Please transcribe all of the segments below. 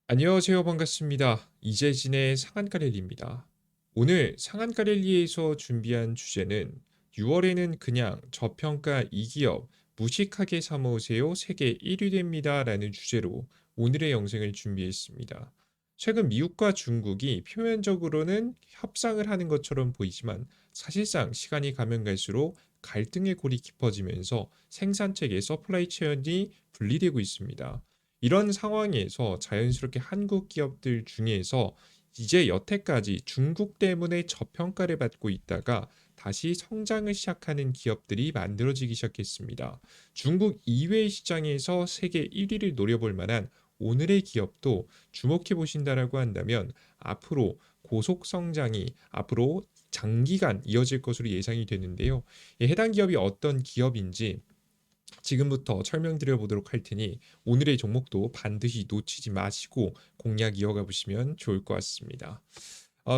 안녕하세요. 반갑습니다. 이재진의 상한가 랠리입니다. 오늘 상한가 랠리에서 준비한 주제는 6월에는 그냥 저평가 이 기업 무식하게 사모으세요. 세계 1위 됩니다. 라는 주제로 오늘의 영상을 준비했습니다. 최근 미국과 중국이 표면적으로는 협상을 하는 것처럼 보이지만 사실상 시간이 가면 갈수록 갈등의 골이 깊어지면서 생산체계 서플라이 체인이 분리되고 있습니다. 이런 상황에서 자연스럽게 한국 기업들 중에서 이제 여태까지 중국 때문에 저평가를 받고 있다가 다시 성장을 시작하는 기업들이 만들어지기 시작했습니다. 중국 이외의 시장에서 세계 1위를 노려볼 만한 오늘의 기업도 주목해 보신다라고 한다면 앞으로 고속 성장이 앞으로 장기간 이어질 것으로 예상이 되는데요. 해당 기업이 어떤 기업인지 지금부터 설명드려 보도록 할 테니 오늘의 종목도 반드시 놓치지 마시고 공략 이어가 보시면 좋을 것 같습니다.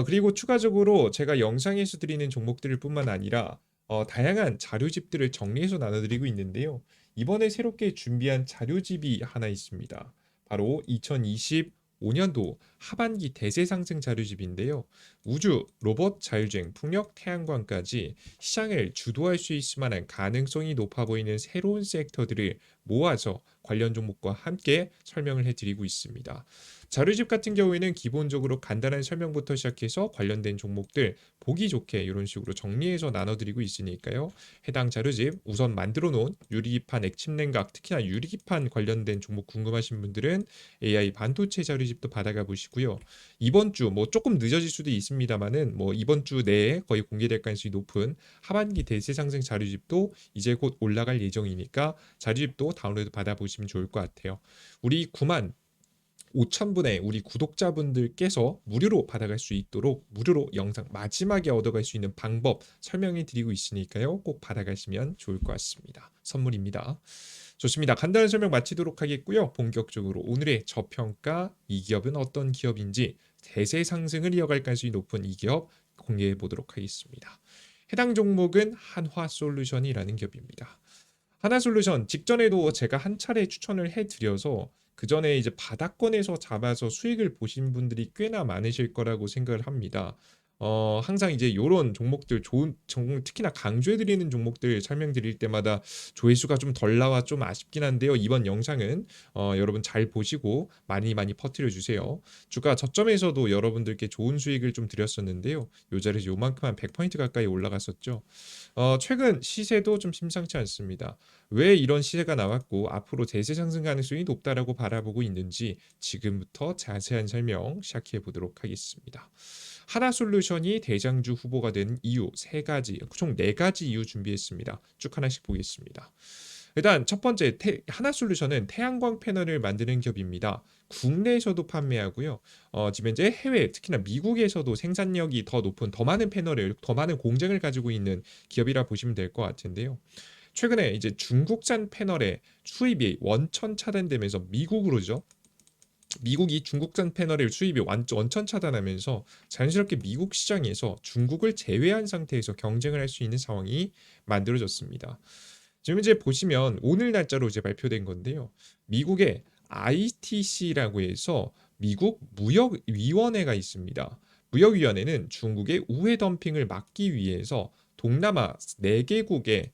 그리고 추가적으로 제가 영상에서 드리는 종목들을 뿐만 아니라 다양한 자료집들을 정리해서 나눠드리고 있는데요. 이번에 새롭게 준비한 자료집이 하나 있습니다. 바로 2025년도 하반기 대세 상승 자료집인데요. 우주, 로봇, 자율주행, 풍력, 태양광까지 시장을 주도할 수 있을 만한 가능성이 높아 보이는 새로운 섹터들을 모아서 관련 종목과 함께 설명을 해드리고 있습니다. 자료집 같은 경우에는 기본적으로 간단한 설명부터 시작해서 관련된 종목들 보기 좋게 이런 식으로 정리해서 나눠드리고 있으니까요. 해당 자료집 우선 만들어 놓은 유리기판 액침 냉각 특히나 유리기판 관련된 종목 궁금하신 분들은 AI 반도체 자료집도 받아가 보시고요. 이번 주 뭐 조금 늦어질 수도 있습니다만은 뭐 이번 주 내에 거의 공개될 가능성이 높은 하반기 대세 상승 자료집도 이제 곧 올라갈 예정이니까 자료집도 다운로드 받아보시면 좋을 것 같아요. 우리 9만 5천분의 우리 구독자분들께서 무료로 받아갈 수 있도록 무료로 영상 마지막에 얻어갈 수 있는 방법 설명해 드리고 있으니까요. 꼭 받아가시면 좋을 것 같습니다. 선물입니다. 좋습니다. 간단한 설명 마치도록 하겠고요. 본격적으로 오늘의 저평가 이 기업은 어떤 기업인지 대세 상승을 이어갈 가능성이 높은 이 기업 공개해 보도록 하겠습니다. 해당 종목은 한화솔루션이라는 기업입니다. 하나솔루션 직전에도 제가 한 차례 추천을 해드려서 그 전에 이제 바닥권에서 잡아서 수익을 보신 분들이 꽤나 많으실 거라고 생각을 합니다. 항상 이제 요런 종목들 좋은 종목 특히나 강조해드리는 종목들 설명드릴 때마다 조회수가 좀 덜 나와 좀 아쉽긴 한데요. 이번 영상은 여러분 잘 보시고 많이 많이 퍼뜨려 주세요. 주가 저점에서도 여러분들께 좋은 수익을 좀 드렸었는데요. 요 자리에서 요만큼 한 100포인트 가까이 올라갔었죠. 최근 시세도 좀 심상치 않습니다. 왜 이런 시세가 나왔고 앞으로 대세 상승 가능성이 높다라고 바라보고 있는지 지금부터 자세한 설명 시작해 보도록 하겠습니다. 하나솔루션이 대장주 후보가 된 이유 세 가지, 총 네 가지 이유 준비했습니다. 쭉 하나씩 보겠습니다. 일단 첫 번째 하나솔루션은 태양광 패널을 만드는 기업입니다. 국내에서도 판매하고요. 지금 현재 해외 특히나 미국에서도 생산력이 더 높은 더 많은 패널을 더 많은 공장을 가지고 있는 기업이라 보시면 될 것 같은데요. 최근에 이제 중국산 패널의 수입이 원천 차단되면서 미국으로죠. 미국이 중국산 패널의 수입이 원천 차단하면서 자연스럽게 미국 시장에서 중국을 제외한 상태에서 경쟁을 할 수 있는 상황이 만들어졌습니다. 지금 이제 보시면 오늘 날짜로 이제 발표된 건데요. 미국의 ITC라고 해서 미국 무역위원회가 있습니다. 무역위원회는 중국의 우회 덤핑을 막기 위해서 동남아 4개국의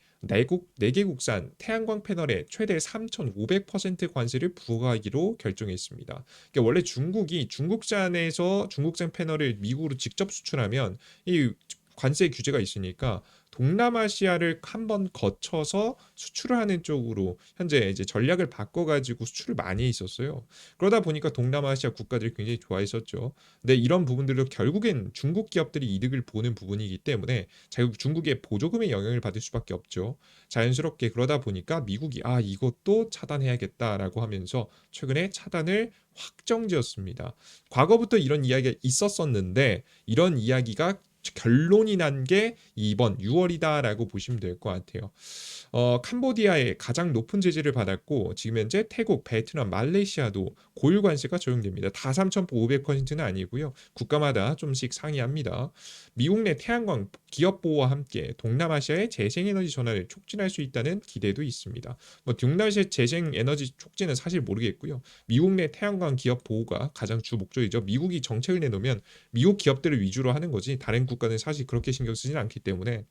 네개국산 태양광 패널에 최대 3,500% 관세를 부과하기로 결정했습니다. 그러니까 원래 중국이 중국산 패널을 미국으로 직접 수출하면 이 관세 규제가 있으니까 동남아시아를 한번 거쳐서 수출을 하는 쪽으로 현재 이제 전략을 바꿔가지고 수출을 많이 했었어요. 그러다 보니까 동남아시아 국가들이 굉장히 좋아했었죠. 근데 이런 부분들도 결국엔 중국 기업들이 이득을 보는 부분이기 때문에 중국의 보조금의 영향을 받을 수밖에 없죠. 자연스럽게 그러다 보니까 미국이 이것도 차단해야겠다라고 하면서 최근에 차단을 확정지었습니다. 과거부터 이런 이야기가 있었었는데 이런 이야기가 결론이 난 게 이번 6월이다라고 보시면 될 것 같아요. 캄보디아에 가장 높은 제재를 받았고 지금 현재 태국, 베트남, 말레이시아도 고유 관세가 적용됩니다. 다 3,500%는 아니고요. 국가마다 좀씩 상이합니다. 미국 내 태양광 기업 보호와 함께 동남아시아의 재생에너지 전환을 촉진할 수 있다는 기대도 있습니다. 뭐 동남아시아 재생에너지 촉진은 사실 모르겠고요. 미국 내 태양광 기업 보호가 가장 주 목적이죠. 미국이 정책을 내놓으면 미국 기업들을 위주로 하는 거지 다른 국가는 사실 그렇게 신경 쓰지는 않기 때문에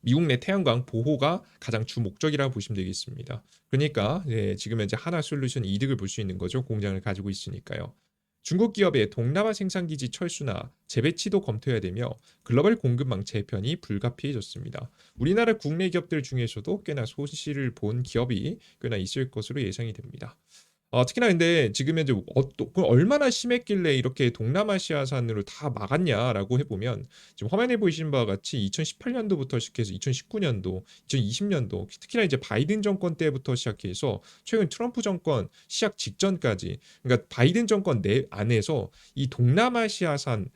미국 내 태양광 보호가 가장 주 목적이라고 보시면 되겠습니다. 그러니까 지금 현재 하나솔루션 이득을 볼 수 있는 거죠. 공장을 가지고 있으니까요. 중국 기업의 동남아 생산기지 철수나 재배치도 검토해야 되며 글로벌 공급망 재편이 불가피해졌습니다. 우리나라 국내 기업들 중에서도 꽤나 손실을 본 기업이 꽤나 있을 것으로 예상이 됩니다. 특히나 근데 지금 현재 얼마나 심했길래 이렇게 동남아시아산으로 다 막았냐라고 해보면 지금 화면에 보이시는 바와 같이 2018년도부터 시작해서 2019년도, 2020년도 특히나 이제 바이든 정권 때부터 시작해서 최근 트럼프 정권 시작 직전까지 그러니까 바이든 정권 내 안에서 이 동남아시아산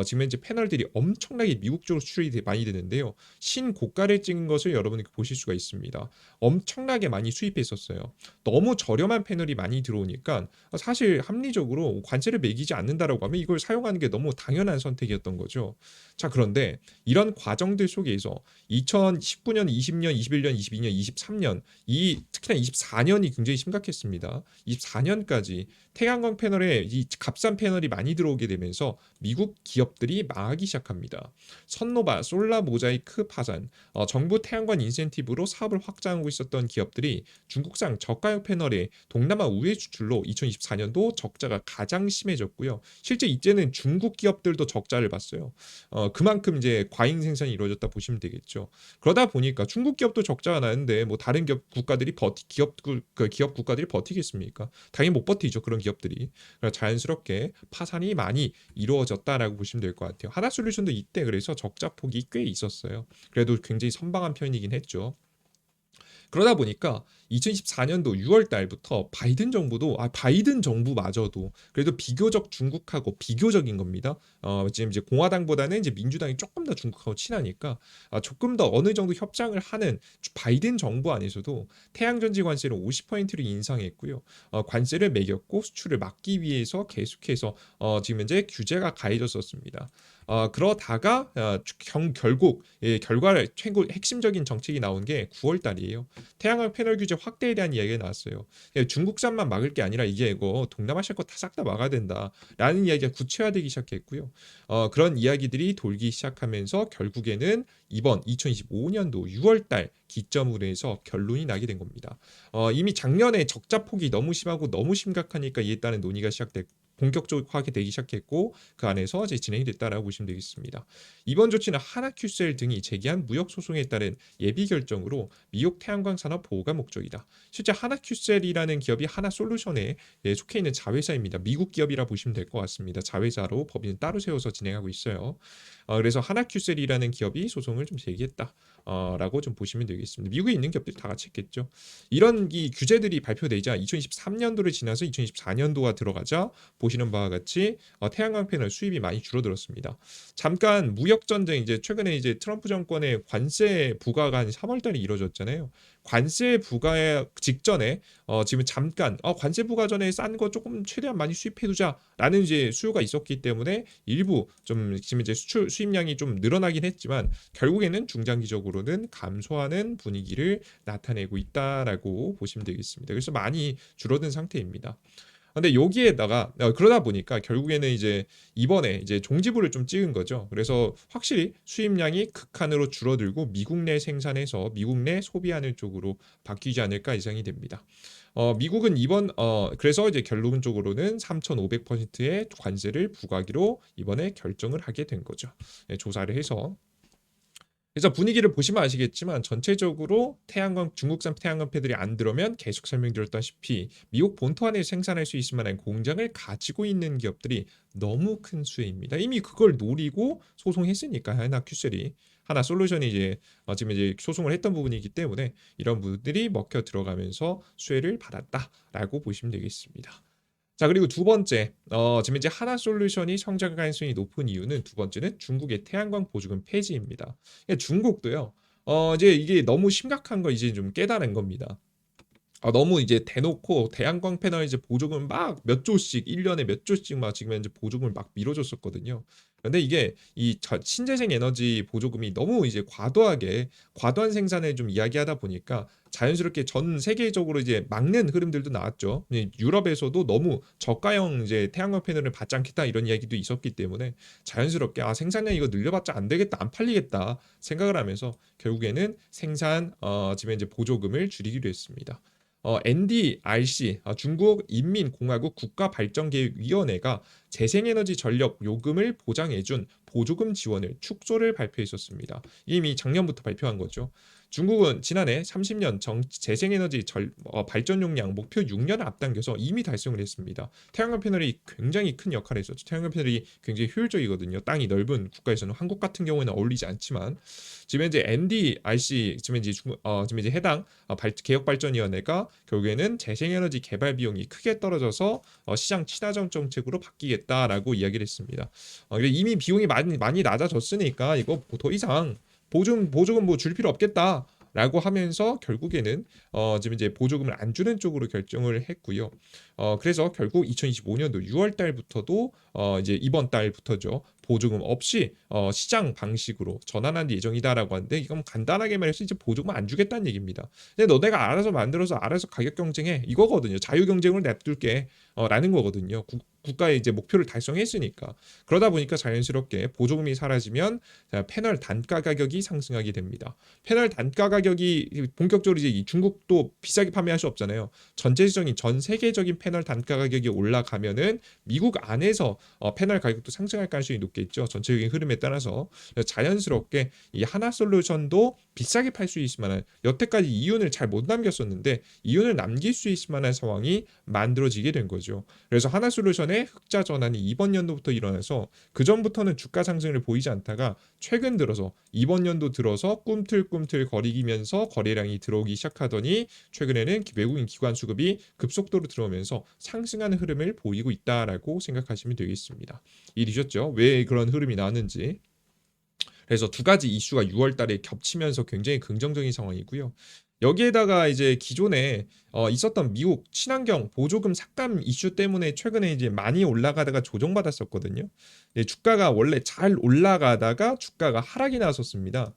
지금 현재 패널들이 엄청나게 미국 쪽으로 수출이 많이 되는데요. 신고가를 찍은 것을 여러분이 보실 수가 있습니다. 엄청나게 많이 수입했었어요. 너무 저렴한 패널이 많이 들어오니까 사실 합리적으로 관세를 매기지 않는다라고 하면 이걸 사용하는 게 너무 당연한 선택이었던 거죠. 자, 그런데 이런 과정들 속에서 2019년, 20년, 21년, 22년, 23년 특히나 24년이 굉장히 심각했습니다. 24년까지 태양광 패널에 이 값싼 패널이 많이 들어오게 되면서 미국 기업들이 망하기 시작합니다. 선노바, 솔라 모자이크 파산, 정부 태양광 인센티브로 사업을 확장하고 있었던 기업들이 중국산 저가형 패널의 동남아 우회 수출로 2024년도 적자가 가장 심해졌고요. 실제 이제는 중국 기업들도 적자를 봤어요. 그만큼 이제 과잉 생산이 이루어졌다 보시면 되겠죠. 그러다 보니까 중국 기업도 적자가 나는데 뭐 다른 기업 국가들이 버티겠습니까? 당연히 못 버티죠. 그런 기업들이. 자연스럽게 파산이 많이 이루어졌다라고 보시면 될 것 같아요. 하나솔루션도 이때 그래서 적자 폭이 꽤 있었어요. 그래도 굉장히 선방한 편이긴 했죠. 그러다 보니까 2024년도 6월 달부터 바이든 정부마저도 그래도 비교적 중국하고 비교적인 겁니다. 지금 이제 공화당보다는 이제 민주당이 조금 더 중국하고 친하니까 조금 더 어느 정도 협상을 하는 바이든 정부 안에서도 태양전지 관세를 50%를 인상했고요. 관세를 매겼고 수출을 막기 위해서 계속해서 지금 현재 규제가 가해졌었습니다. 그러다가 결국 결과를 최고 핵심적인 정책이 나온 게 9월 달이에요. 태양광 패널 규제 확대에 대한 이야기가 나왔어요. 중국산만 막을 게 아니라 이게 이거 동남아시아 거 다 싹 다 막아야 된다라는 이야기가 구체화되기 시작했고요. 그런 이야기들이 돌기 시작하면서 결국에는 이번 2025년도 6월 달 기점으로 해서 결론이 나게 된 겁니다. 이미 작년에 적자 폭이 너무 심하고 너무 심각하니까 이에 따른 논의가 시작됐고 본격적하게 되기 시작했고 그 안에서 이제 진행이 됐다라고 보시면 되겠습니다. 이번 조치는 하나큐셀 등이 제기한 무역 소송에 따른 예비 결정으로 미국 태양광 산업 보호가 목적이다. 실제 하나큐셀이라는 기업이 하나솔루션에 속해 있는 자회사입니다. 미국 기업이라 보시면 될 것 같습니다. 자회사로 법인은 따로 세워서 진행하고 있어요. 그래서 하나큐셀이라는 기업이 소송을 좀 제기했다. 라고 좀 보시면 되겠습니다. 미국에 있는 기업들이 다 같이 했겠죠. 이런 이 규제들이 발표되자 2023년도를 지나서 2024년도가 들어가자 보시는 바와 같이 태양광 패널 수입이 많이 줄어들었습니다. 잠깐 무역 전쟁 이제 최근에 이제 트럼프 정권의 관세 부과가 한 3월 달에 이루어졌잖아요. 관세 부과 직전에 지금 잠깐 관세 부과 전에 싼 거 조금 최대한 많이 수입해 두자라는 이제 수요가 있었기 때문에 일부 좀 지금 이제 수입량이 좀 늘어나긴 했지만 결국에는 중장기적으로는 감소하는 분위기를 나타내고 있다라고 보시면 되겠습니다. 그래서 많이 줄어든 상태입니다. 근데 여기에다가 그러다 보니까 결국에는 이제 이번에 이제 종지부를 좀 찍은 거죠. 그래서 확실히 수입량이 극한으로 줄어들고 미국 내 생산에서 미국 내 소비하는 쪽으로 바뀌지 않을까 예상이 됩니다. 미국은 그래서 이제 결론적으로는 3,500%의 관세를 부과하기로 이번에 결정을 하게 된 거죠. 조사를 해서. 그래서 분위기를 보시면 아시겠지만 전체적으로 중국산 태양광 패들이 안 들어오면 계속 설명드렸다시피 미국 본토 안에 생산할 수 있을 만한 공장을 가지고 있는 기업들이 너무 큰 수혜입니다. 이미 그걸 노리고 소송했으니까 하나솔루션이 이제 지금 이제 소송을 했던 부분이기 때문에 이런 부분들이 먹혀 들어가면서 수혜를 받았다라고 보시면 되겠습니다. 자, 그리고 두 번째, 지금 이제 하나솔루션이 성장 가능성이 높은 이유는 두 번째는 중국의 태양광 보조금 폐지입니다. 그러니까 중국도요. 이제 이게 너무 심각한 거 이제 좀 깨달은 겁니다. 너무 이제 대놓고 태양광 패널 이제 보조금 막 몇 조씩 1년에 몇 조씩 막 지금 현재 보조금을 막 밀어줬었거든요. 근데 이게 이 신재생 에너지 보조금이 너무 이제 과도한 생산을 좀 이야기하다 보니까 자연스럽게 전 세계적으로 이제 막는 흐름들도 나왔죠. 유럽에서도 너무 저가형 이제 태양광 패널을 받지 않겠다 이런 이야기도 있었기 때문에 자연스럽게 생산량 이거 늘려봤자 안 되겠다, 안 팔리겠다 생각을 하면서 결국에는 지금 이제 보조금을 줄이기로 했습니다. NDRC 중국 인민공화국 국가발전계획위원회가 재생에너지 전력 요금을 보장해준 보조금 지원을 축소를 발표했었습니다. 이미 작년부터 발표한 거죠. 중국은 지난해 30년 재생에너지 발전 용량 목표 6년을 앞당겨서 이미 달성을 했습니다. 태양광 패널이 굉장히 큰 역할을 했었죠. 태양광 패널이 굉장히 효율적이거든요. 땅이 넓은 국가에서는 한국 같은 경우에는 어울리지 않지만 지금 이제 NDRC 지금 이제 해당 개혁발전위원회가 결국에는 재생에너지 개발 비용이 크게 떨어져서 시장 친화적 정책으로 바뀌겠다라고 이야기를 했습니다. 이미 비용이 많이 낮아졌으니까 이거 더 이상 보조금 뭐 줄 필요 없겠다라고 하면서 결국에는 지금 이제 보조금을 안 주는 쪽으로 결정을 했고요. 그래서 결국 2025년도 6월 달부터도 이제 이번 달부터죠. 보조금 없이 시장 방식으로 전환할 예정이다라고 하는데 이건 간단하게 말해서 이제 보조금 안 주겠다는 얘기입니다. 근데 너네가 알아서 만들어서 알아서 가격 경쟁해 이거거든요. 자유 경쟁을 냅둘게 라는 거거든요. 국가의 이제 목표를 달성했으니까. 그러다 보니까 자연스럽게 보조금이 사라지면 패널 단가 가격이 상승하게 됩니다. 패널 단가 가격이 본격적으로 이제 이 중국도 비싸게 판매할 수 없잖아요. 전 세계적인 패널 단가 가격이 올라가면은 미국 안에서 패널 가격도 상승할 가능성이 높겠죠. 전체적인 흐름에 따라서 자연스럽게 이 하나솔루션도 비싸게 팔 수 있을 만한 여태까지 이윤을 잘 못 남겼었는데 이윤을 남길 수 있을 만한 상황이 만들어지게 된 거죠. 그래서 하나솔루션의 흑자 전환이 이번 연도부터 일어나서 그 전부터는 주가 상승을 보이지 않다가 최근 들어서 이번 연도 들어서 꿈틀꿈틀 거리면서 거래량이 들어오기 시작하더니 최근에는 외국인 기관 수급이 급속도로 들어오면서 상승하는 흐름을 보이고 있다라고 생각하시면 되겠습니다. 이해되셨죠? 왜 그런 흐름이 나왔는지. 그래서 두 가지 이슈가 6월 달에 겹치면서 굉장히 긍정적인 상황이고요. 여기에다가 이제 기존에 있었던 미국 친환경 보조금 삭감 이슈 때문에 최근에 이제 많이 올라가다가 조정받았었거든요. 주가가 원래 잘 올라가다가 주가가 하락이 나왔었습니다.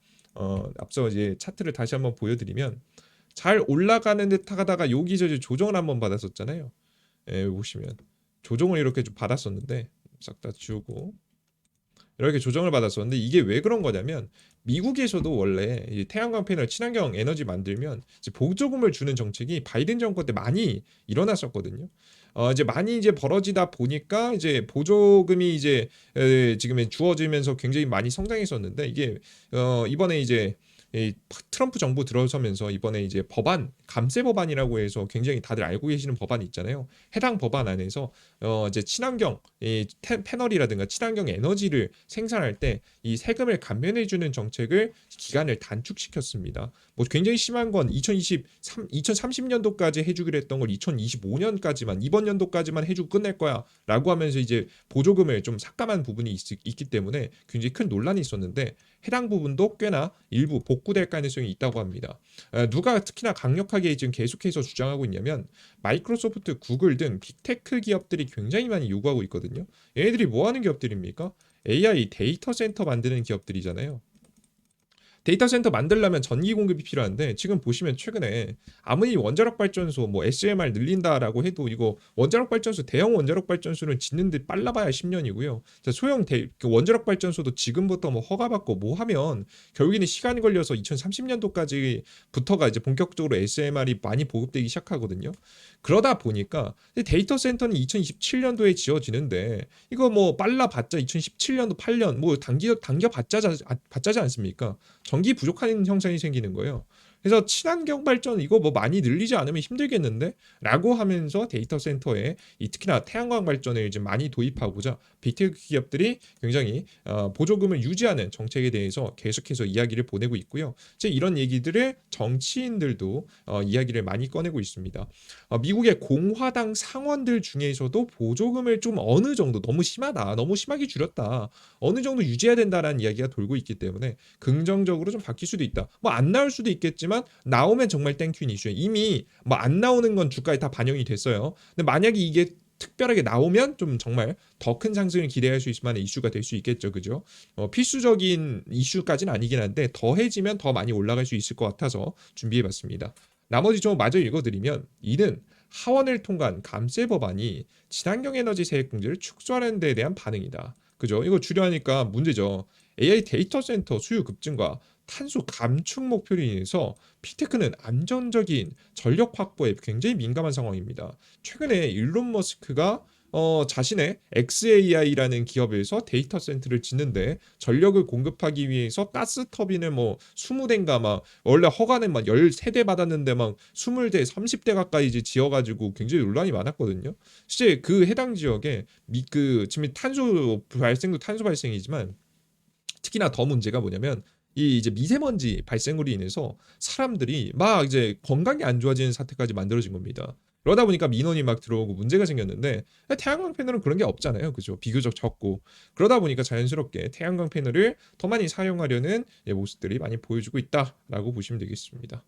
앞서 이제 차트를 다시 한번 보여드리면 잘 올라가는 듯 하다가 여기저기 조정을 한번 받았었잖아요. 보시면 조정을 이렇게 좀 받았었는데 싹 다 지우고 이렇게 조정을 받았었는데 이게 왜 그런 거냐면 미국에서도 원래 이 태양광 패널 친환경 에너지 만들면 이제 보조금을 주는 정책이 바이든 정권 때 많이 일어났었거든요. 이제 많이 이제 벌어지다 보니까 이제 보조금이 이제 지금 주어지면서 굉장히 많이 성장했었는데 이게 이번에 이제 이 트럼프 정부 들어서면서 이번에 이제 감세 법안이라고 해서 굉장히 다들 알고 계시는 법안이 있잖아요. 해당 법안 안에서 이제 친환경 패널이라든가 친환경 에너지를 생산할 때 이 세금을 감면해 주는 정책을 기간을 단축시켰습니다. 뭐 굉장히 심한 건 2030년도까지 해주기로 했던 걸 2025년까지만 이번 연도까지만 해주고 끝낼 거야라고 하면서 이제 보조금을 좀 삭감한 부분이 있기 때문에 굉장히 큰 논란이 있었는데 해당 부분도 꽤나 일부 복구될 가능성이 있다고 합니다. 누가 특히나 강력하게 지금 계속해서 주장하고 있냐면 마이크로소프트, 구글 등 빅테크 기업들이 굉장히 많이 요구하고 있거든요. 얘네들이 뭐 하는 기업들입니까? AI 데이터 센터 만드는 기업들이잖아요. 데이터 센터 만들려면 전기 공급이 필요한데 지금 보시면 최근에 아무리 원자력 발전소 뭐 SMR 늘린다라고 해도 이거 원자력 발전소 대형 원자력 발전소를 짓는데 빨라봐야 10년이고요. 그 원자력 발전소도 지금부터 뭐 허가받고 뭐 하면 결국에는 시간이 걸려서 2030년도까지부터가 이제 본격적으로 SMR이 많이 보급되기 시작하거든요. 그러다 보니까 데이터 센터는 2027년도에 지어지는데 이거 뭐 빨라봤자 2017년도 8년 뭐 당겨봤자지 않습니까? 전기 부족한 형상이 생기는 거예요. 그래서 친환경 발전 이거 뭐 많이 늘리지 않으면 힘들겠는데? 라고 하면서 데이터 센터에 특히나 태양광 발전을 이제 많이 도입하고자 빅테크 기업들이 굉장히 보조금을 유지하는 정책에 대해서 계속해서 이야기를 보내고 있고요. 이제 이런 얘기들을 정치인들도 이야기를 많이 꺼내고 있습니다. 미국의 공화당 상원들 중에서도 보조금을 좀 어느 정도 너무 심하다, 너무 심하게 줄였다, 어느 정도 유지해야 된다라는 이야기가 돌고 있기 때문에 긍정적으로 좀 바뀔 수도 있다. 뭐 안 나올 수도 있겠지만 나오면 정말 땡큐인 이슈예요. 이미 뭐 안 나오는 건 주가에 다 반영이 됐어요. 근데 만약에 이게 특별하게 나오면 좀 정말 더 큰 상승을 기대할 수 있을 만한 이슈가 될 수 있겠죠, 그죠? 필수적인 이슈까지는 아니긴 한데 더해지면 더 많이 올라갈 수 있을 것 같아서 준비해봤습니다. 나머지 좀 마저 읽어드리면 이는 하원을 통과한 감세 법안이 친환경 에너지 세액 공제를 축소하는 데 대한 반응이다. 그죠? 이거 줄여하니까 문제죠. AI 데이터 센터 수요 급증과 탄소 감축 목표로 인해서 빅테크는 안정적인 전력 확보에 굉장히 민감한 상황입니다. 최근에 일론 머스크가 자신의 xAI라는 기업에서 데이터 센터를 짓는데 전력을 공급하기 위해서 가스 터빈을 뭐 20대인가 막 원래 허가는 막 13대 받았는데 막 20대, 30대 가까이 이제 지어가지고 굉장히 논란이 많았거든요. 실제 그 해당 지역에 지금 탄소 발생이지만 특히나 더 문제가 뭐냐면 이 이제 미세먼지 발생으로 인해서 사람들이 막 이제 건강이 안 좋아지는 사태까지 만들어진 겁니다. 그러다 보니까 민원이 막 들어오고 문제가 생겼는데 태양광 패널은 그런 게 없잖아요. 그죠? 비교적 적고. 그러다 보니까 자연스럽게 태양광 패널을 더 많이 사용하려는 모습들이 많이 보여주고 있다라고 보시면 되겠습니다.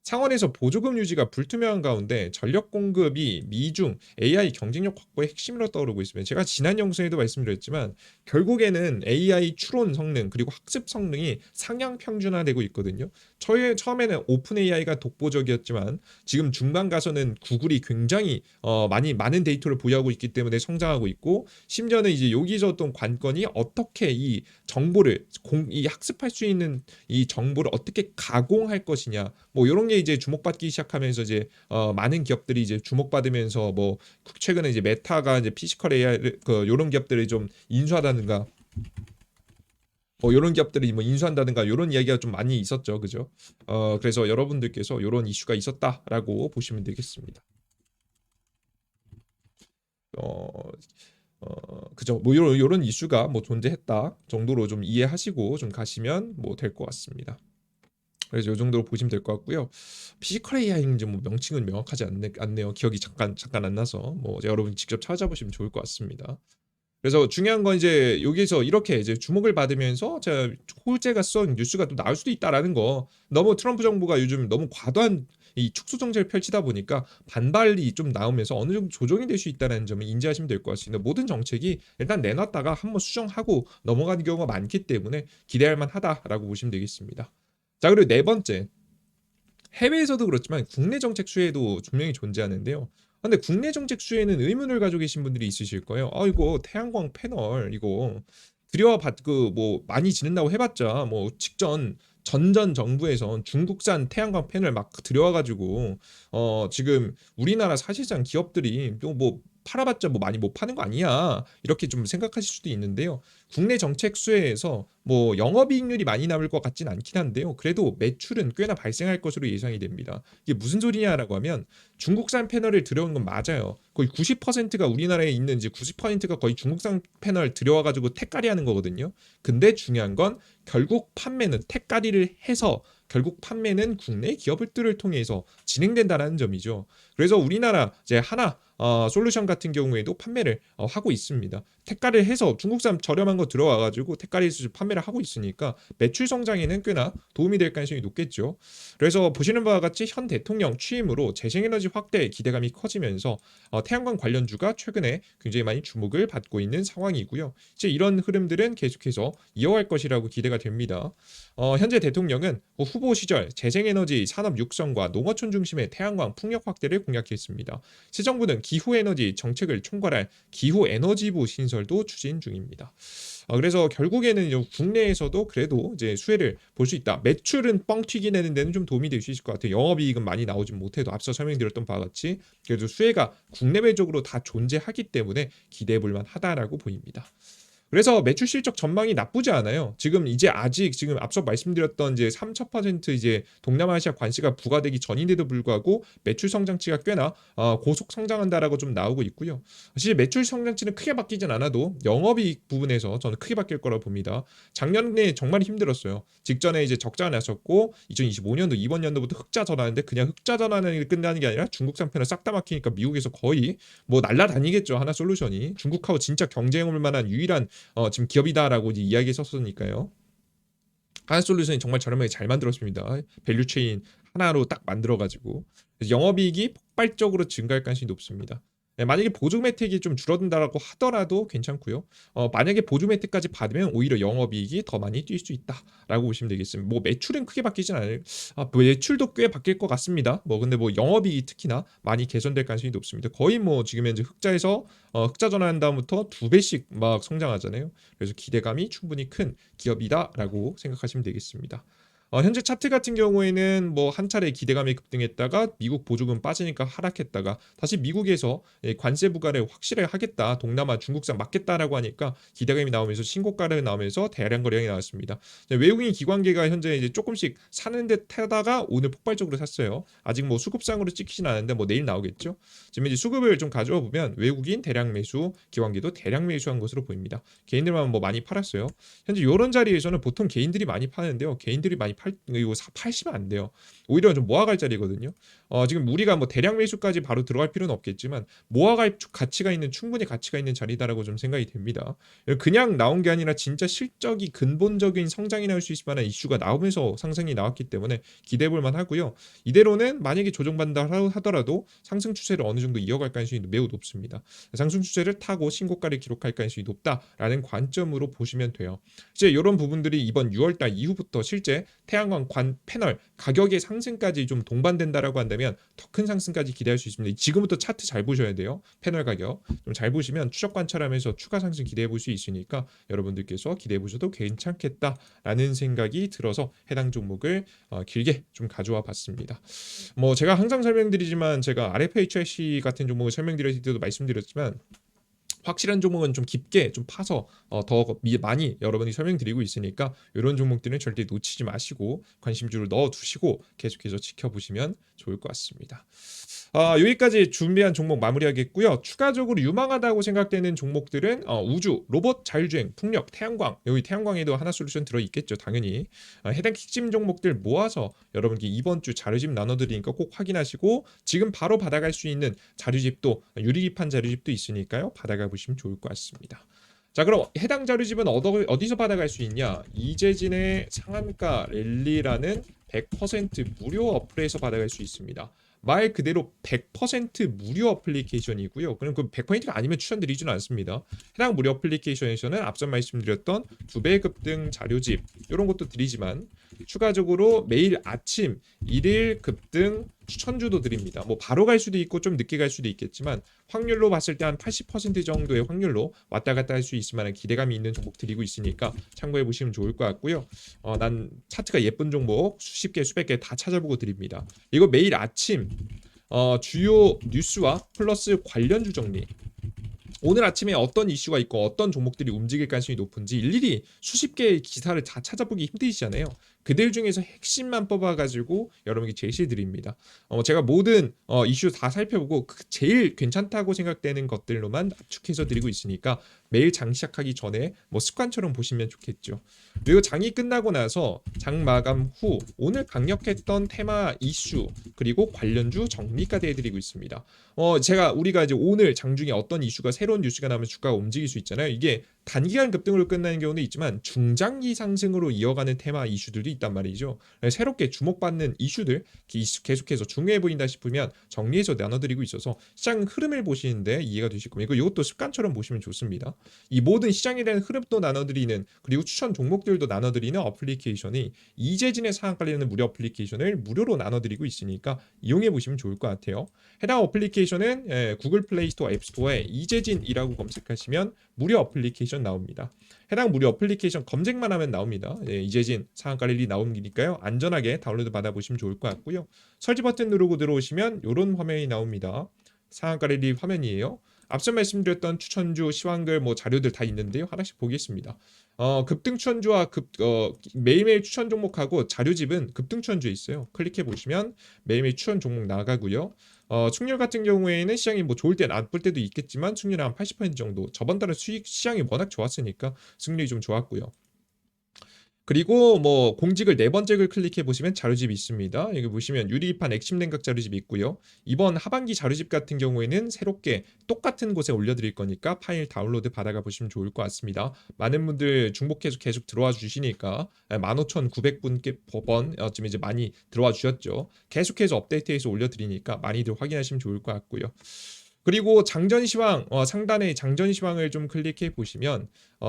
상원에서 보조금 유지가 불투명한 가운데 전력 공급이 미중 AI 경쟁력 확보의 핵심으로 떠오르고 있으면 제가 지난 영상에도 말씀드렸지만 결국에는 AI 추론 성능 그리고 학습 성능이 상향 평준화되고 있거든요. 처음에는 오픈 AI가 독보적이었지만 지금 중반 가서는 구글이 굉장히 많은 데이터를 보유하고 있기 때문에 성장하고 있고 심지어는 이제 여기서 어떤 관건이 어떻게 이 정보를 이 학습할 수 있는 이 정보를 어떻게 가공할 것이냐 뭐 이런 게 이제 주목받기 시작하면서 이제 많은 기업들이 이제 주목받으면서 뭐 최근에 이제 메타가 이제 피지컬 AI 그 이런 기업들이 좀 인수하다든가 뭐 이런 기업들이 뭐 인수한다든가 이런 이야기가 좀 많이 있었죠, 그죠? 그래서 여러분들께서 이런 이슈가 있었다라고 보시면 되겠습니다. 어, 그죠? 뭐 이런 이슈가 뭐 존재했다 정도로 좀 이해하시고 좀 가시면 뭐 될 것 같습니다. 그래서 이 정도로 보시면 될 것 같고요. 피지컬 AI인지 뭐 명칭은 명확하지 않네요. 기억이 잠깐 안 나서 뭐 여러분 직접 찾아보시면 좋을 것 같습니다. 그래서 중요한 건 이제 여기서 이렇게 이제 주목을 받으면서 제가 호재가성 뉴스가 또 나올 수도 있다라는 거. 너무 트럼프 정부가 요즘 너무 과도한 이 축소 정책을 펼치다 보니까 반발이 좀 나오면서 어느 정도 조정이 될 수 있다는 점을 인지하시면 될 것 같습니다. 모든 정책이 일단 내놨다가 한번 수정하고 넘어가는 경우가 많기 때문에 기대할 만하다라고 보시면 되겠습니다. 자, 그리고 네 번째. 해외에서도 그렇지만 국내 정책 수혜도 분명히 존재하는데요. 근데 국내 정책 수혜는 의문을 가지고 계신 분들이 있으실 거예요. 이거 태양광 패널 이거 들여봤 그뭐 많이 지른다고 해봤자 뭐 직전 전전 정부에선 중국산 태양광 패널 막 들여와가지고 지금 우리나라 사실상 기업들이 또뭐 팔아봤자 뭐 많이 못 파는 거 아니야 이렇게 좀 생각하실 수도 있는데요. 국내 정책 수혜에서 뭐 영업이익률이 많이 남을 것 같진 않긴 한데요. 그래도 매출은 꽤나 발생할 것으로 예상이 됩니다. 이게 무슨 소리냐라고 하면 중국산 패널을 들여온 건 맞아요. 거의 90%가 우리나라에 있는지 90%가 거의 중국산 패널 들여와가지고 택가리 하는 거거든요. 근데 중요한 건 결국 판매는 택가리를 해서 결국 판매는 국내 기업들을 통해서 진행된다는 점이죠. 그래서 우리나라 이제 하나 솔루션 같은 경우에도 판매를 하고 있습니다. 택가를 해서 중국산 저렴한 거 들어와가지고 택가리에서 판매를 하고 있으니까 매출 성장에는 꽤나 도움이 될 가능성이 높겠죠. 그래서 보시는 바와 같이 현 대통령 취임으로 재생에너지 확대에 기대감이 커지면서 태양광 관련주가 최근에 굉장히 많이 주목을 받고 있는 상황이고요. 이제 이런 흐름들은 계속해서 이어갈 것이라고 기대가 됩니다. 현재 대통령은 후보 시절 재생에너지 산업 육성과 농어촌 중심의 태양광 풍력 확대를 공약했습니다. 새 정부는 기후에너지 정책을 총괄할 기후에너지부 신설도 추진 중입니다. 그래서 결국에는 국내에서도 그래도 이제 수혜를 볼 수 있다. 매출은 뻥 튀기 내는 데는 좀 도움이 될 수 있을 것 같아요. 영업이익은 많이 나오진 못해도 앞서 설명드렸던 바와 같이 그래도 수혜가 국내외적으로 다 존재하기 때문에 기대해 볼 만하다라고 보입니다. 그래서 매출 실적 전망이 나쁘지 않아요. 지금 이제 아직 지금 앞서 말씀드렸던 이제 3,000% 이제 동남아시아 관세가 부과되기 전인데도 불구하고 매출 성장치가 꽤나 고속 성장한다라고 좀 나오고 있고요. 사실 매출 성장치는 크게 바뀌진 않아도 영업이익 부분에서 저는 크게 바뀔 거라 봅니다. 작년에 정말 힘들었어요. 직전에 이제 적자가 났었고 2025년도 이번 연도부터 흑자 전환인데 그냥 흑자 전환이 끝나는 게 아니라 중국 상편을 싹 다 막히니까 미국에서 거의 뭐 날라다니겠죠. 하나솔루션이 중국하고 진짜 경쟁할 만한 유일한 지금 기업이다라고 이제 이야기했었으니까요. 하나솔루션이 정말 저렴하게 잘 만들었습니다. 밸류 체인 하나로 딱 만들어가지고 영업이익이 폭발적으로 증가할 가능성이 높습니다. 네, 만약에 보조 혜택이 좀 줄어든다라고 하더라도 괜찮고요. 만약에 보조 혜택까지 받으면 오히려 영업이익이 더 많이 뛸 수 있다라고 보시면 되겠습니다. 뭐 매출은 크게 바뀌진 않아요. 매출도 꽤 바뀔 것 같습니다. 뭐 근데 뭐 영업이익이 특히나 많이 개선될 가능성이 높습니다. 거의 뭐 지금 현재 흑자에서 흑자 전환한 다음부터 2배씩 막 성장하잖아요. 그래서 기대감이 충분히 큰 기업이다라고 생각하시면 되겠습니다. 현재 차트 같은 경우에는 뭐 한 차례 기대감이 급등했다가 미국 보조금 빠지니까 하락했다가 다시 미국에서 관세 부과를 확실하게 하겠다, 동남아 중국산 맞겠다라고 하니까 기대감이 나오면서 신고가를 나오면서 대량 거래량이 나왔습니다. 외국인 기관계가 현재 이제 조금씩 사는 듯 하다가 오늘 폭발적으로 샀어요. 아직 뭐 수급상으로 찍히진 않은데 뭐 내일 나오겠죠. 지금 이제 수급을 좀 가져와 보면 외국인 대량 매수, 기관계도 대량 매수한 것으로 보입니다. 개인들만 뭐 많이 팔았어요. 현재 이런 자리에서는 보통 개인들이 많이 파는데요. 개인들이 많이 이거 팔시면 안 돼요. 오히려 좀 모아갈 자리거든요. 지금 우리가 뭐 대량 매수까지 바로 들어갈 필요는 없겠지만 모아갈 가치가 있는 충분히 가치가 있는 자리다라고 좀 생각이 됩니다. 그냥 나온 게 아니라 진짜 실적이 근본적인 성장이 나올 수 있을 만한 이슈가 나오면서 상승이 나왔기 때문에 기대해 볼 만하고요. 이대로는 만약에 조정받는다 하더라도 상승 추세를 어느 정도 이어갈 가능성이 매우 높습니다. 상승 추세를 타고 신고가를 기록할 가능성이 높다라는 관점으로 보시면 돼요. 이제 이런 부분들이 이번 6월달 이후부터 실제 태양광 관 패널 가격의 상승까지 좀 동반된다라고 한다면 더 큰 상승까지 기대할 수 있습니다. 지금부터 차트 잘 보셔야 돼요. 패널 가격 좀 잘 보시면 추적 관찰하면서 추가 상승 기대해 볼 수 있으니까 여러분들께서 기대해 보셔도 괜찮겠다라는 생각이 들어서 해당 종목을 길게 좀 가져와 봤습니다. 뭐 제가 항상 설명드리지만 제가 RFHIC 같은 종목을 설명드릴 때도 말씀드렸지만 확실한 종목은 좀 깊게 좀 파서 더 많이 여러분이 설명드리고 있으니까 이런 종목들은 절대 놓치지 마시고 관심주를 넣어두시고 계속해서 지켜보시면 좋을 것 같습니다. 여기까지 준비한 종목 마무리하겠고요. 추가적으로 유망하다고 생각되는 종목들은 우주, 로봇, 자율주행, 풍력, 태양광, 여기 태양광에도 하나솔루션 들어있겠죠. 당연히 해당 핵심 종목들 모아서 여러분께 이번 주 자료집 나눠드리니까 꼭 확인하시고 지금 바로 받아갈 수 있는 자료집도 유리기판 자료집도 있으니까요. 받아가 보시면 좋을 것 같습니다. 자, 그럼 해당 자료집은 어디서 받아갈 수 있냐? 이재진의 상한가 랠리라는 100% 무료 어플에서 받아갈 수 있습니다. 말 그대로 100% 무료 어플리케이션이고요. 그럼 그 100%가 아니면 추천드리지는 않습니다. 해당 무료 어플리케이션에서는 앞서 말씀드렸던 2배 급등 자료집 이런 것도 드리지만 추가적으로 매일 아침 1일 급등 추천주도 드립니다. 뭐 바로 갈 수도 있고 좀 늦게 갈 수도 있겠지만 확률로 봤을 때 한 80% 정도의 확률로 왔다 갔다 할 수 있을 만한 기대감이 있는 종목 드리고 있으니까 참고해 보시면 좋을 것 같고요. 난 차트가 예쁜 종목 수십 개 수백 개 다 찾아보고 드립니다. 이거 매일 아침 주요 뉴스와 플러스 관련주 정리 오늘 아침에 어떤 이슈가 있고 어떤 종목들이 움직일 가능성이 높은지 일일이 수십 개의 기사를 다 찾아보기 힘드시잖아요. 그들 중에서 핵심만 뽑아가지고 여러분께 제시드립니다. 제가 모든 이슈 다 살펴보고 제일 괜찮다고 생각되는 것들로만 압축해서 드리고 있으니까 매일 장 시작하기 전에 뭐 습관처럼 보시면 좋겠죠. 그리고 장이 끝나고 나서 장 마감 후 오늘 강력했던 테마 이슈 그리고 관련주 정리까지 해드리고 있습니다. 우리가 이제 오늘 장중에 어떤 이슈가 새로운 뉴스가 나오면 주가가 움직일 수 있잖아요. 이게 단기간 급등으로 끝나는 경우도 있지만 중장기 상승으로 이어가는 테마 이슈들도 있단 말이죠. 새롭게 주목받는 이슈들 계속해서 중요해 보인다 싶으면 정리해서 나눠드리고 있어서 시장 흐름을 보시는데 이해가 되실 겁니다. 이것도 습관처럼 보시면 좋습니다. 이 모든 시장에 대한 흐름도 나눠드리는 그리고 추천 종목들도 나눠드리는 어플리케이션이 이재진의 상한가라는 무료 어플리케이션을 무료로 나눠드리고 있으니까 이용해 보시면 좋을 것 같아요. 해당 어플리케이션은 구글 플레이 스토어 앱 스토어에 이재진이라고 검색하시면 무료 어플리케이션 나옵니다. 해당 무료 어플리케이션 검색만 하면 나옵니다. 이재진 상한가 랠리 나오니까요. 안전하게 다운로드 받아보시면 좋을 것 같고요. 설치 버튼 누르고 들어오시면 이런 화면이 나옵니다. 상한가 랠리 화면이에요. 앞서 말씀드렸던 추천주, 시황글 뭐 자료들 다 있는데요. 하나씩 보겠습니다. 급등 추천주와 매일매일 추천 종목하고 자료집은 급등 추천주에 있어요. 클릭해 보시면 매일매일 추천 종목 나가고요. 승률 같은 경우에는 시장이 뭐 좋을 때 나쁠 때도 있겠지만 승률 한 80% 정도. 저번 달에 시장이 워낙 좋았으니까 승률이 좀 좋았고요. 그리고 뭐 공직을 네 번째 글 클릭해 보시면 자료집이 있습니다. 여기 보시면 유리판 액침 냉각 자료집이 있고요. 이번 하반기 자료집 같은 경우에는 새롭게 똑같은 곳에 올려드릴 거니까 파일 다운로드 받아가 보시면 좋을 것 같습니다. 많은 분들 중복해서 계속 들어와 주시니까 15,900분께 법원쯤 이제 많이 들어와 주셨죠. 계속해서 업데이트해서 올려드리니까 많이들 확인하시면 좋을 것 같고요. 그리고 장전 시황 상단에 장전 시황을 좀 클릭해 보시면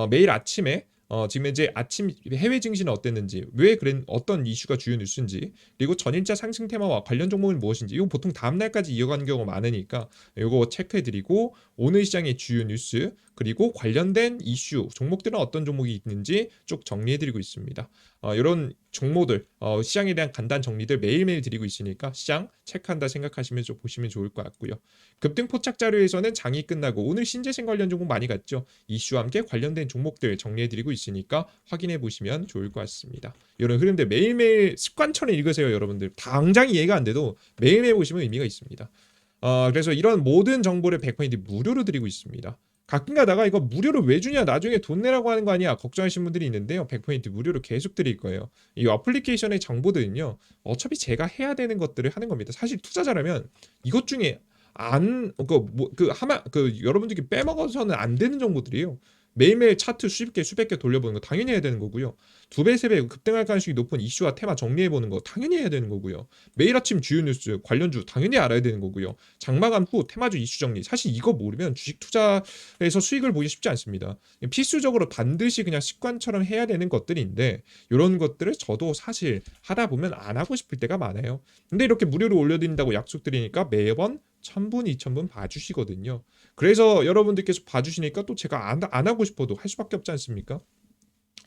매일 아침에 지금 이제 아침 해외 증시는 어땠는지, 왜 그런 어떤 이슈가 주요 뉴스인지, 그리고 전일자 상승 테마와 관련 종목은 무엇인지, 이거 보통 다음 날까지 이어가는 경우가 많으니까 이거 체크해드리고 오늘 시장의 주요 뉴스 그리고 관련된 이슈 종목들은 어떤 종목이 있는지 쭉 정리해드리고 있습니다. 이런 종목들 시장에 대한 간단 정리들 매일매일 드리고 있으니까 시장 체크한다 생각하시면 좀 보시면 좋을 것 같고요. 급등 포착 자료에서는 장이 끝나고 오늘 신재생 관련 종목 많이 갔죠. 이슈와 함께 관련된 종목들 정리해드리고 있으니까 확인해 보시면 좋을 것 같습니다. 이런 흐름들 매일매일 습관처럼 읽으세요, 여러분들. 당장 이해가 안 돼도 매일매일 보시면 의미가 있습니다. 그래서 이런 모든 정보를 100% 무료로 드리고 있습니다. 가끔 가다가 이거 무료로 왜 주냐, 나중에 돈 내라고 하는 거 아니야, 걱정하시는 분들이 있는데요. 100% 무료로 계속 드릴 거예요. 이 어플리케이션의 정보들은요, 어차피 제가 해야 되는 것들을 하는 겁니다. 사실 투자자라면 이것 중에 여러분들께 빼먹어서는 안 되는 정보들이에요. 매일매일 차트 수백 개 돌려보는 거 당연히 해야 되는 거고요. 2배, 3배 급등할 가능성이 높은 이슈와 테마 정리해보는 거 당연히 해야 되는 거고요. 매일 아침 주요 뉴스, 관련주 당연히 알아야 되는 거고요. 장마감 후 테마주 이슈 정리. 사실 이거 모르면 주식 투자에서 수익을 보기 쉽지 않습니다. 필수적으로 반드시 그냥 습관처럼 해야 되는 것들인데 이런 것들을 저도 사실 하다 보면 안 하고 싶을 때가 많아요. 근데 이렇게 무료로 올려드린다고 약속드리니까 매번 1,000분, 2,000분 봐주시거든요. 그래서 여러분들께서 봐주시니까 또 제가 안 하고 싶어도 할 수밖에 없지 않습니까?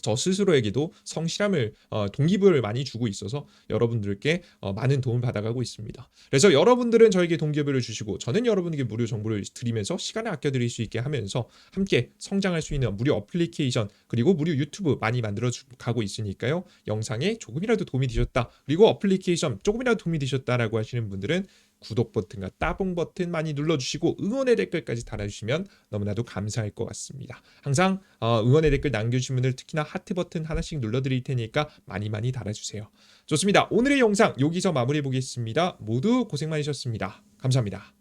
저 스스로에게도 성실함을 동기부여를 많이 주고 있어서 여러분들께 많은 도움을 받아가고 있습니다. 그래서 여러분들은 저에게 동기부여를 주시고 저는 여러분에게 무료 정보를 드리면서 시간을 아껴드릴 수 있게 하면서 함께 성장할 수 있는 무료 어플리케이션 그리고 무료 유튜브 많이 만들어 가고 있으니까요. 영상에 조금이라도 도움이 되셨다, 그리고 어플리케이션 조금이라도 도움이 되셨다라고 하시는 분들은 구독 버튼과 따봉 버튼 많이 눌러주시고 응원의 댓글까지 달아주시면 너무나도 감사할 것 같습니다. 항상 응원의 댓글 남겨주신 분들 특히나 하트 버튼 하나씩 눌러드릴 테니까 많이 많이 달아주세요. 좋습니다. 오늘의 영상 여기서 마무리해 보겠습니다. 모두 고생 많으셨습니다. 감사합니다.